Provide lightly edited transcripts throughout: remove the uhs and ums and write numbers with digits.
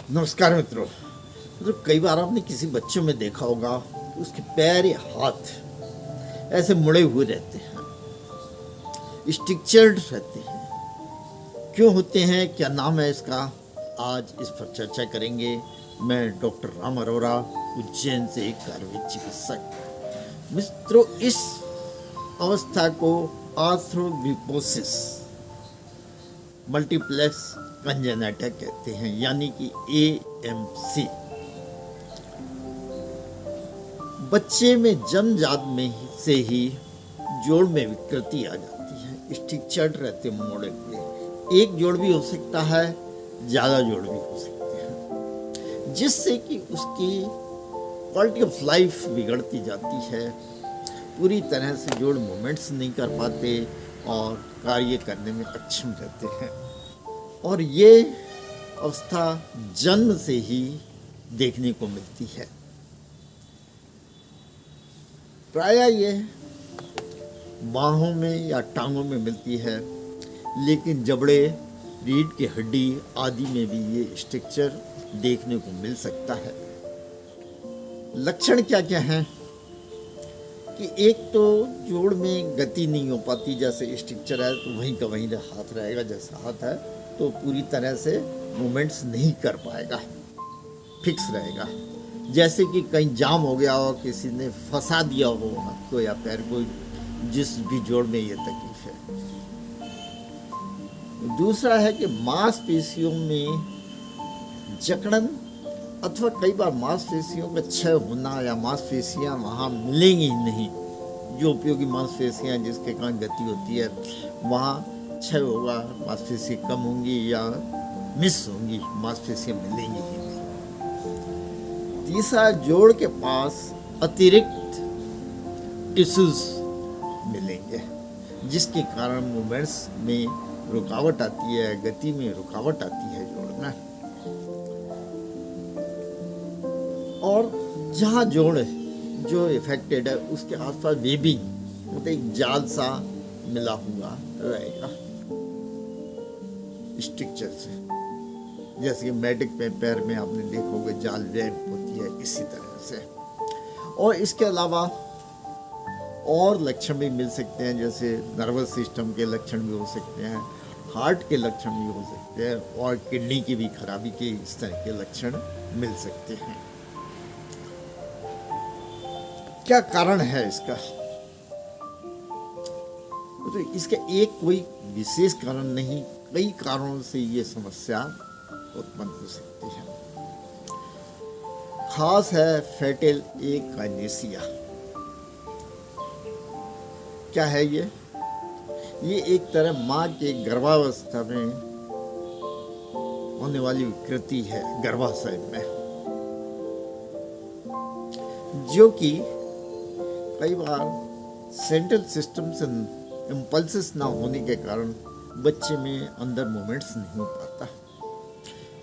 नमस्कार मित्रों। कई बार आपने किसी बच्चे में देखा होगा कि उसके पैर या हाथ ऐसे मुड़े हुए रहते हैं, स्ट्रक्चर्ड रहते हैं। क्यों होते हैं, क्या नाम है इसका, आज इस पर चर्चा करेंगे। मैं डॉक्टर राम अरोरा, उज्जैन से एक आयुर्वेद चिकित्सक। मित्रों, इस अवस्था को आर्थ्रोग्रिपोसिस मल्टीप्लेक्स कंजेनिटा कहते हैं, यानी कि AMC। बच्चे में जन्मजात में से ही जोड़ में विकृति आ जाती है, स्ट्रक्चर्ड रहते मोड़े हुए। एक जोड़ भी हो सकता है, ज़्यादा जोड़ भी हो सकते हैं, जिससे कि उसकी क्वालिटी ऑफ लाइफ बिगड़ती जाती है। पूरी तरह से जोड़ मूवमेंट्स नहीं कर पाते और कार्य करने में अक्षम रहते हैं। और ये अवस्था जन्म से ही देखने को मिलती है। प्रायः ये बाहों में या टांगों में मिलती है, लेकिन जबड़े, रीढ़ की हड्डी आदि में भी ये स्ट्रक्चर देखने को मिल सकता है। लक्षण क्या क्या हैं कि एक तो जोड़ में गति नहीं हो पाती। जैसे स्ट्रक्चर है तो वहीं का वहीं हाथ रहेगा, जैसा हाथ है तो पूरी तरह से मूवमेंट्स नहीं कर पाएगा, फिक्स रहेगा। जैसे कि कहीं जाम हो गया हो, किसी ने फंसा दिया हो हाथ को या पैर को, जिस भी जोड़ में ये तकलीफ है। दूसरा है कि मांसपेशियों में जकड़न अथवा कई बार मांसपेशियों का क्षय होना या मांसपेशियां वहाँ मिलेंगी ही नहीं। जो उपयोगी मांसपेशियां जिसके कारण गति होती है वहाँ क्षय होगा, मांसपेशी कम होंगी या मिस होंगी, मांसपेशियां मिलेंगी ही नहीं। तीसरा, जोड़ के पास अतिरिक्त टिश्यूज मिलेंगे, जिसके कारण मूवमेंट्स में रुकावट आती है, गति में रुकावट आती है जोड़ में। और जहाँ जोड़ जो इफेक्टेड है उसके आसपास वेबिंग, मतलब एक जाल सा मिला हुआ रहेगा स्ट्रक्चर से। जैसे कि मेडिक में पैर में आपने देखा होगा जाल वेब होती है, इसी तरह से। और इसके अलावा और लक्षण भी मिल सकते हैं, जैसे नर्वस सिस्टम के लक्षण भी हो सकते हैं, हार्ट के लक्षण भी हो सकते हैं, और किडनी की भी खराबी के इस तरह के लक्षण मिल सकते हैं। क्या कारण है इसका? तो इसका एक कोई विशेष कारण नहीं, कई कारणों से ये समस्या उत्पन्न हो सकती है। खास है फेटल एकाइनेसिया। क्या है ये? ये एक तरह माँ के गर्भावस्था में होने वाली विकृति है गर्भाशय में, जो कि कई बार सेंट्रल सिस्टम से इम्पल्सेस ना होने के कारण बच्चे में अंदर मूवमेंट्स नहीं हो पाता।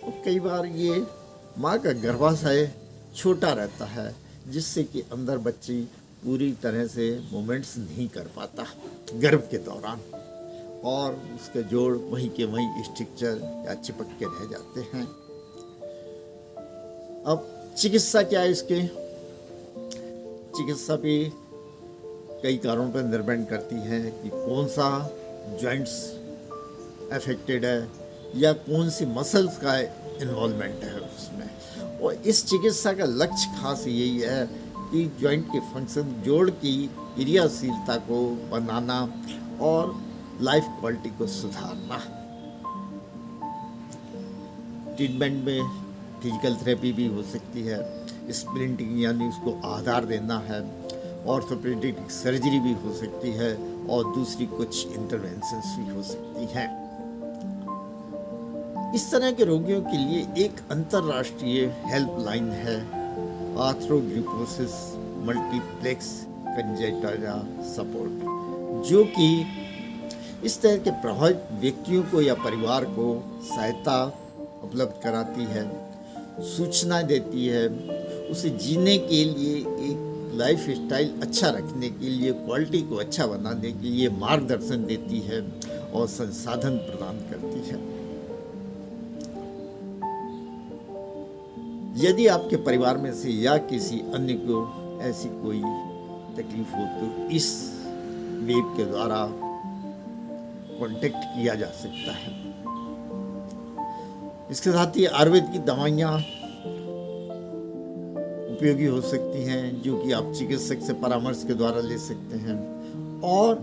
और कई बार ये माँ का गर्भाशय छोटा रहता है, जिससे कि अंदर बच्ची पूरी तरह से मूवमेंट्स नहीं कर पाता गर्भ के दौरान, और उसके जोड़ वहीं के वहीं स्ट्रक्चर या चिपक के रह जाते हैं। अब चिकित्सा क्या है इसके? चिकित्सा भी कई कारणों पर निर्भर करती है कि कौन सा जॉइंट्स अफेक्टेड है या कौन सी मसल्स का इन्वॉल्वमेंट है उसमें। और इस चिकित्सा का लक्ष्य खास यही है कि जॉइंट के फंक्शन, जोड़ की क्रियाशीलता को बनाना और लाइफ क्वालिटी को सुधारना। ट्रीटमेंट में फिजिकल थेरेपी भी हो सकती है, स्प्लिंटिंग यानी उसको आधार देना है, ऑर्थोपेडिक सर्जरी भी हो सकती है, और दूसरी कुछ इंटरवेंशंस भी हो सकती हैं। इस तरह के रोगियों के लिए एक अंतर्राष्ट्रीय हेल्पलाइन है, आर्थ्रोग्रिपोसिस मल्टीप्लेक्स कंजेनिटा सपोर्ट, जो कि इस तरह के प्रभावित व्यक्तियों को या परिवार को सहायता उपलब्ध कराती है, सूचना देती है, उसे जीने के लिए, एक लाइफ स्टाइल अच्छा रखने के लिए, क्वालिटी को अच्छा बनाने के लिए मार्गदर्शन देती है और संसाधन प्रदान करती है। यदि आपके परिवार में से या किसी अन्य को ऐसी कोई तकलीफ हो तो इस वेब के द्वारा कांटेक्ट किया जा सकता है। इसके साथ ही आयुर्वेद की दवाइयाँ उपयोगी हो सकती हैं, जो कि आप चिकित्सक से परामर्श के द्वारा ले सकते हैं। और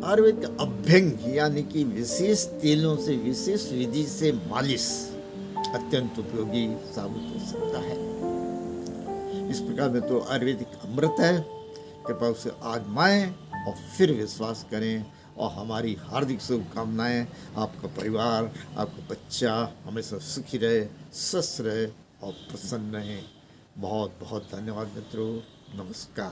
आयुर्वेद का अभ्यंग यानी कि विशेष तेलों से, विशेष विधि से मालिश अत्यंत उपयोगी साबित हो सकता है। इस प्रकार में तो आयुर्वेदिक अमृत है। कृपया उसे आजमाएं और फिर विश्वास करें। और हमारी हार्दिक शुभकामनाएं, आपका परिवार, आपका बच्चा हमेशा सुखी रहे, स्वस्थ रहे और प्रसन्न रहे। बहुत बहुत धन्यवाद मित्रों। नमस्कार।